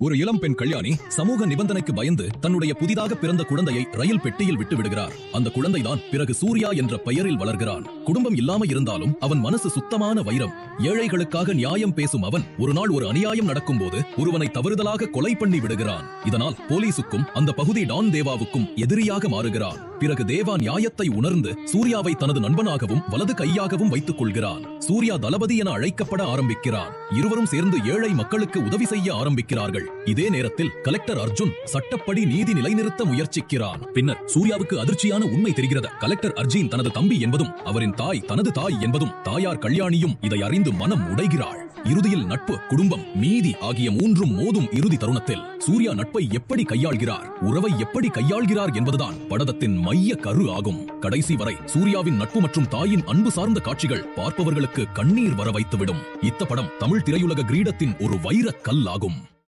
ஒரு இளம் பெண் கல்யாணி சமூக நிபந்தனைக்கு பயந்து தன்னுடைய புதிதாக பிறந்த குழந்தையை ரயில் பெட்டியில் விட்டு விடுகிறார். அந்த குழந்தைதான் பிறகு சூர்யா என்ற பெயரில் வளர்கிறான். குடும்பம் இல்லாம இருந்தாலும் அவன் மனசு சுத்தமான வைரம். ஏழைகளுக்காக நியாயம் பேசும் அவன் ஒரு நாள் ஒரு அநியாயம் நடக்கும் போது ஒருவனை தவறுதலாக கொலை பண்ணி விடுகிறான். இதனால் போலீசுக்கும் அந்த பகுதி டான் தேவாவுக்கும் எதிரியாக மாறுகிறான். பிறகு தேவா நியாயத்தை உணர்ந்து சூர்யாவை தனது நண்பனாகவும் வலது கையாகவும் வைத்துக் கொள்கிறான். சூர்யா தளபதி என அழைக்கப்பட ஆரம்பிக்கிறான். இருவரும் சேர்ந்து ஏழை மக்களுக்கு உதவி செய்ய ஆரம்பிக்கிறார்கள். இதே நேரத்தில் கலெக்டர் அர்ஜுன் சட்டப்படி நீதி நிலைநிறுத்த முயற்சிக்கிறான். பின்னர் சூர்யாவுக்கு அதிர்ச்சியான உண்மை தெரிகிறது. கலெக்டர் அர்ஜுன் தனது தம்பி என்பதும் அவரின் தாய் தனது தாய் என்பதும் தாயார் கல்யாணியும் இதை அறிந்து மனம் உடைகிறாள். இறுதியில் நட்பு, குடும்பம், நீதி ஆகிய மூன்றும் மோதும் இறுதி தருணத்தில் சூர்யா நட்பை எப்படி கையாள்கிறார், உறவை எப்படி கையாள்கிறார் என்பதுதான் படத்தின் மைய கரு ஆகும். கடைசி வரை சூர்யாவின் நட்பு மற்றும் தாயின் அன்பு சார்ந்த காட்சிகள் பார்ப்பவர்களுக்கு கண்ணீர் வர வைத்துவிடும். இத்த படம் தமிழ் திரையுலக கிரீடத்தின் ஒரு வைரக் கல் ஆகும்.